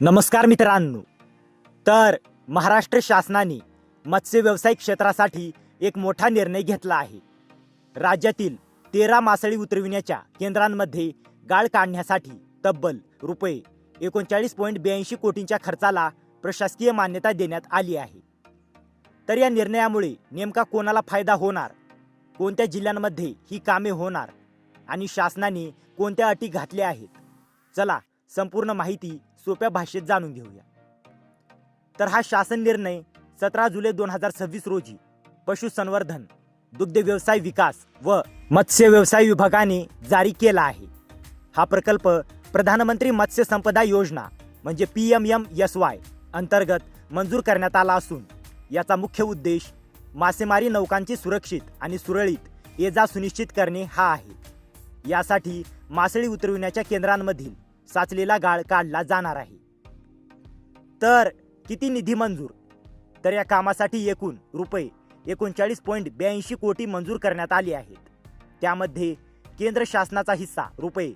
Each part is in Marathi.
नमस्कार मित्रांनो, तर महाराष्ट्र शासनाने मत्स्य व्यवसाय क्षेत्रासाठी एक मोठा निर्णय घेतला आहे। राज्यातील 13 मासळी उतरविण्याच्या केंद्रांमध्ये गाळ काढण्यासाठी तब्बल रुपये 39.82 कोटींच्या खर्चाला प्रशासकीय मान्यता देण्यात आली आहे। तर या निर्णयामुळे नेमका कोणाला फायदा होणार, कोणत्या जिल्ह्यांमध्ये ही कामे होणार आणि शासनाने कोणत्या अटी घातल्या आहेत, चला संपूर्ण माहिती सोप्या भाषेत जाणून घेऊया। तर हा शासन निर्णय 17 जुलै 2026 रोजी पशुसंवर्धन, दुग्ध व्यवसाय विकास व मत्स्य व्यवसाय विभागाने जारी केला आहे। हा प्रकल्प प्रधानमंत्री मत्स्य संपदा योजना म्हणजे PMMSY अंतर्गत मंजूर करण्यात आला असून याचा मुख्य उद्देश मासेमारी नौकांची सुरक्षित आणि सुरळीत ये-जा सुनिश्चित करणे हा आहे। यासाठी मासळी उतरविण्याच्या केंद्रांमधील साचलेला गाळ काढला जाणार आहे। तर किती निधी मंजूर? तर या कामासाठी एकूण रुपये 39.82 कोटी मंजूर करण्यात आले आहेत। त्यामध्ये केंद्र शासनाचा हिस्सा रुपये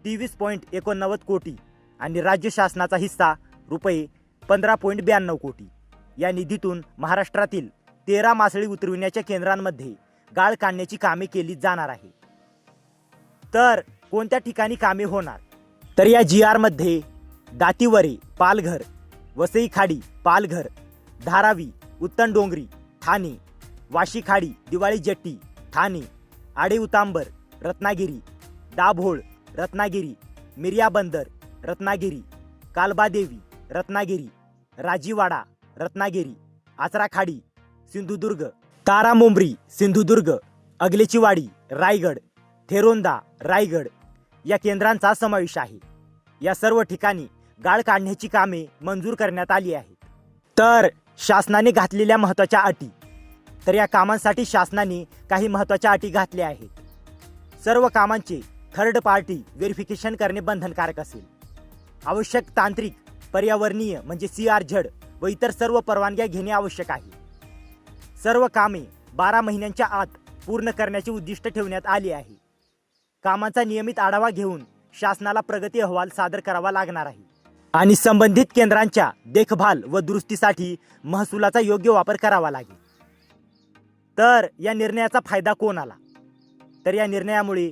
23.89 कोटी आणि राज्य शासनाचा हिस्सा रुपये 15.92 कोटी। या निधीतून महाराष्ट्रातील 13 मासळी उतरविण्याच्या केंद्रांमध्ये गाळ काढण्याची कामे केली जाणार आहे। तर कोणत्या ठिकाणी कामे होणार? तर या GR मध्ये दातीवरे, पालघर, वसई खाडी, पालघर, धारावी, उत्तन डोंगरी, ठाणे, वाशी खाडी, दिवाळी जेट्टी, ठाणे, आडे उतांबर, रत्नागिरी, दाभोळ, रत्नागिरी, मिर्या बंदर, रत्नागिरी, कालबादेवी, रत्नागिरी, राजीवाडा, रत्नागिरी, आचरा खाडी, सिंधुदुर्ग, तारामुंबरी, सिंधुदुर्ग, अगलेचीवाडी, रायगड, थेरोंदा, रायगड या केंद्रांचा समावेश आहे। या सर्व ठिकाणी गाळ काढण्याची कामे मंजूर करण्यात आली आहेत। तर शासनाने घातलेल्या महत्त्वाच्या अटी, तर या कामांसाठी शासनाने काही महत्त्वाच्या अटी घातल्या आहेत। सर्व कामांचे थर्ड पार्टी व्हेरिफिकेशन करणे बंधनकारक असेल। आवश्यक तांत्रिक, पर्यावरणीय म्हणजे CRZ व इतर सर्व परवानग्या घेणे आवश्यक आहे। सर्व कामे 12 महिन्यांच्या आत पूर्ण करण्याचे उद्दिष्ट ठेवण्यात आले आहे। कामांचा नियमित आढावा घेऊन शासनाला प्रगती अहवाल सादर करावा लागणार आहे आणि संबंधित केंद्रांच्या देखभाल व दुरुस्तीसाठी महसुलाचा योग्य वापर करावा लागेल। तर या निर्णयाचा फायदा कोणाला? तर या निर्णयामुळे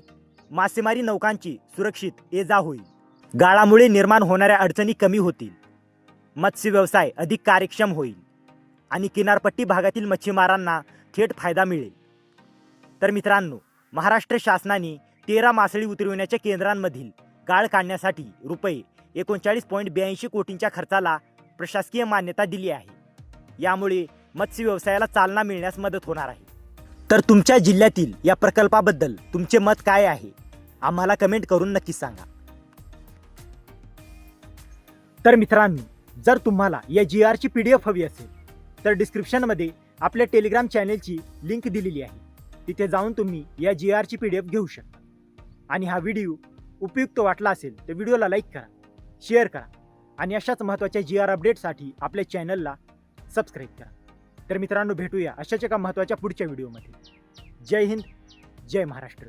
मासेमारी नौकांची सुरक्षित ये-जा होईल, गाळामुळे निर्माण होणाऱ्या अडचणी कमी होतील, मत्स्य व्यवसाय अधिक कार्यक्षम होईल आणि किनारपट्टी भागातील मच्छीमारांना थेट फायदा मिळेल। तर मित्रांनो, महाराष्ट्र शासनाने 13 मासळी उतरविण्याच्या केंद्रांमधील गाळ काढण्यासाठी रुपये 39.82 कोटींच्या खर्चाला प्रशासकीय मान्यता दिली आहे। यामुळे मत्स्य व्यवसायाला चालना मिळण्यास मदत होणार आहे। तर तुमच्या जिल्ह्यातील या प्रकल्पाबद्दल तुमचे मत काय आहे? आम्हाला कमेंट करून नक्की सांगा। तर मित्रांनो, जर तुम्हाला या GR ची PDF हवी असेल तर डिस्क्रिप्शनमध्ये आपल्या टेलिग्राम चॅनेलची लिंक दिलेली आहे। तिथे जाऊन तुम्ही या GR ची PDF घेऊ शकता। आणि हा व्हिडिओ उपयुक्त वाटला असेल तर व्हिडिओला लाईक करा, शेअर करा आणि अशाच महत्त्वाच्या GR अपडेटसाठी आपल्या चॅनलला सबस्क्राईब करा। तर मित्रांनो, भेटूया अशाच एका महत्त्वाच्या पुढच्या व्हिडिओमध्ये। जय हिंद, जय महाराष्ट्र।